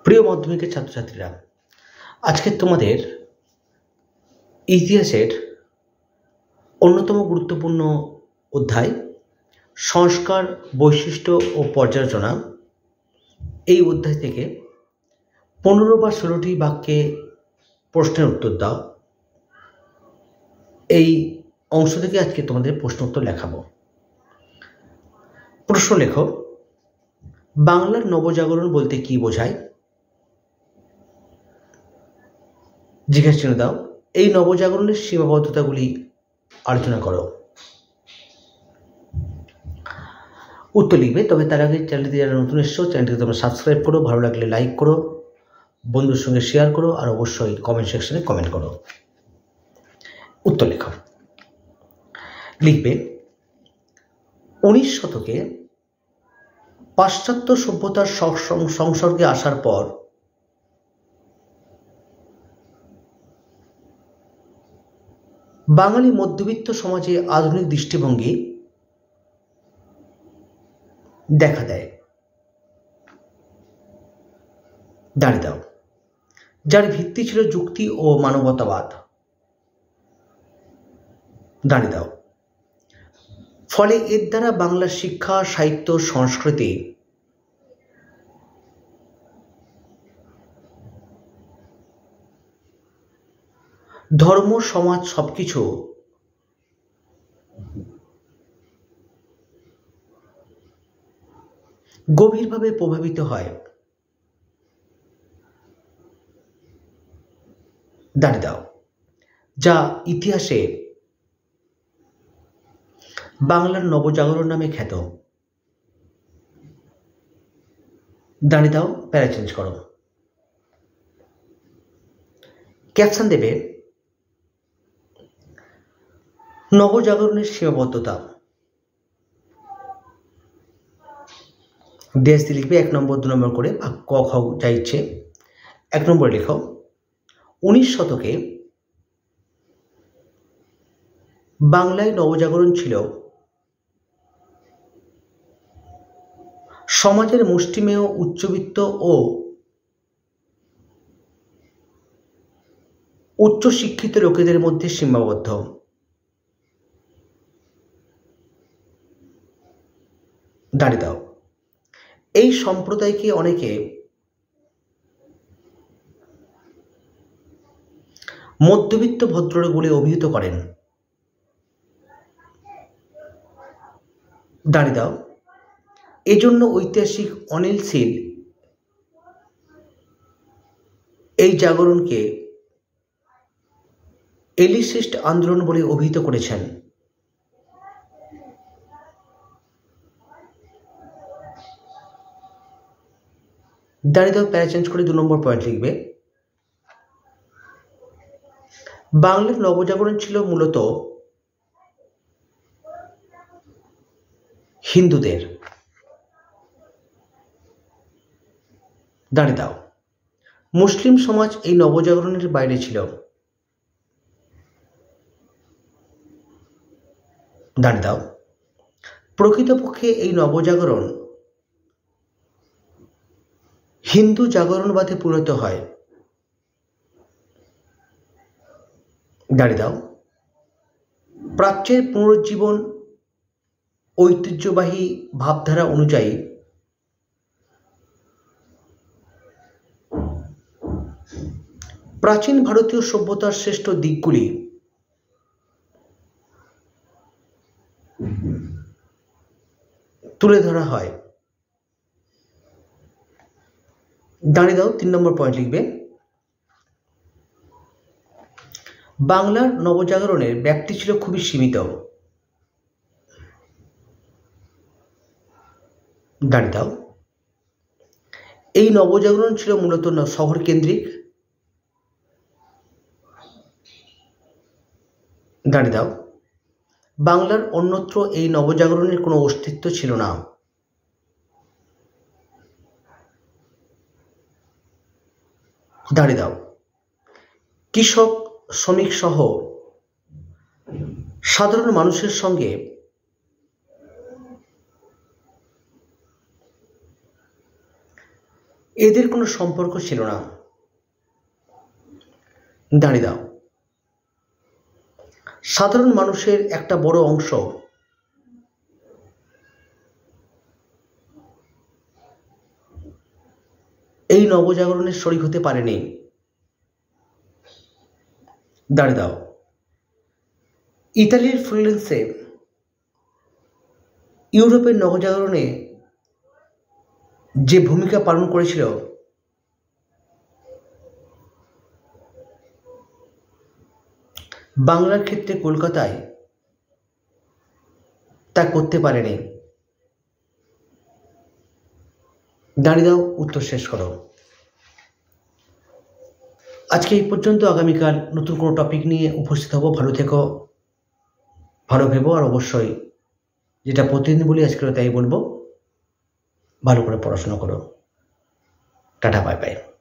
প্রিয় মাধ্যমিকের ছাত্রছাত্রীরা, আজকে তোমাদের ইতিহাসের অন্যতম গুরুত্বপূর্ণ অধ্যায় সংস্কার, বৈশিষ্ট্য ও পর্যালোচনা, এই অধ্যায় থেকে 15 বা 16টি বাক্যে প্রশ্নের উত্তর দাও। এই অংশ থেকে আজকে তোমাদের প্রশ্ন উত্তর লেখাবো। প্রশ্ন লেখো, বাংলার নবজাগরণ বলতে কি বোঝায়? জিজ্ঞাসা চিহ্ন দাও। এই নবজাগরণের সীমাবদ্ধতাগুলি আলোচনা করো। উত্তর লিখবে। তবে তার আগে চ্যানেলটি যারা নতুন এসছো, চ্যানেলটিকে তোমরা সাবস্ক্রাইব করো, ভালো লাগলে লাইক করো, বন্ধুর সঙ্গে শেয়ার করো, আর অবশ্যই কমেন্ট সেকশনে কমেন্ট করো। উত্তর লেখো। লিখবে, 19 শতকে পাশ্চাত্য সভ্যতার সংসর্গে আসার পর বাঙালি মধ্যবিত্ত সমাজে আধুনিক দৃষ্টিভঙ্গি দেখা দেয়। দাঁড়িয়ে দাও। যার ভিত্তি ছিল যুক্তি ও মানবতাবাদ। দাঁড়িয়ে দাও। ফলে এর দ্বারা বাংলার শিক্ষা, সাহিত্য, সংস্কৃতি ধর্ম, সমাজ সবকিছু গভীরভাবে প্রভাবিত হয়। দাঁড়িয়ে দাও। যা ইতিহাসে বাংলার নবজাগরণ নামে খ্যাত। দাঁড়িয়ে দাও, প্যারা চেঞ্জ করো। ক্যাপশন দেবে, নবজাগরণের সীমাবদ্ধতা। দেশ দিয়ে লিখবে 1 নম্বর 2 নম্বর করে, ক খ যা ইচ্ছে। 1 নম্বরে লেখো, 19 শতকে বাংলায় নবজাগরণ ছিল সমাজের মুষ্টিমেয় উচ্চবিত্ত ও উচ্চশিক্ষিত লোকেদের মধ্যে সীমাবদ্ধ। দাঁড়িয়ে দাও। এই সম্প্রদায়কে অনেকে মধ্যবিত্ত ভদ্রলোক বলে অভিহিত করেন। দাঁড়িয়ে দাও। এজন্য ঐতিহাসিক অনিল শীল এই জাগরণকে এলিসিস্ট আন্দোলন বলে অভিহিত করেছেন। দাঁড়িয়ে দাও, প্যারা চেঞ্জ করে 2 নম্বর পয়েন্ট লিখবে। বাংলার নবজাগরণ ছিল মূলত হিন্দুদের। দাঁড়িয়ে দাও। মুসলিম সমাজ এই নবজাগরণের বাইরে ছিল। দাঁড়িয়ে দাও। প্রকৃতপক্ষে এই নবজাগরণ হিন্দু জাগরণবাদে পরিণত হয়। দাঁড়িয়ে দাও। প্রাচ্যের পুনরুজ্জীবন ঐতিহ্যবাহী ভাবধারা অনুযায়ী প্রাচীন ভারতীয় সভ্যতার শ্রেষ্ঠ দিকগুলি তুলে ধরা হয়। দাঁড়িয়ে দাও, 3 নম্বর পয়েন্ট লিখবে। বাংলার নবজাগরণের ব্যাপ্তি ছিল খুবই সীমিত। দাঁড়িয়ে দাও। এই নবজাগরণ ছিল মূলত শহর কেন্দ্রিক। দাঁড়িয়ে দাও। বাংলার অন্যত্র এই নবজাগরণের কোনো অস্তিত্ব ছিল না। দাঁড়িয়ে দাও। কৃষক, শ্রমিক সহ সাধারণ মানুষের সঙ্গে এদের কোনো সম্পর্ক ছিল না। দাঁড়িয়ে দাও। সাধারণ মানুষের একটা বড় অংশ এই নবজাগরণের শরিক হতে পারেনি। দাঁড়িয়ে দাও। ইতালির ফ্লোরেন্সে ইউরোপের নবজাগরণে যে ভূমিকা পালন করেছিল বাংলার ক্ষেত্রে কলকাতায় তা করতে পারেনি। দাঁড়িয়ে দাও, উত্তর শেষ করো। আজকে এই পর্যন্ত। আগামীকাল নতুন কোনো টপিক নিয়ে উপস্থিত হব। ভালো থেকো, ভালো ভেবো, আর অবশ্যই যেটা প্রতিদিন বলি আজকেও তাই বলবো, ভালো করে পড়াশোনা করো। Tata, bye bye.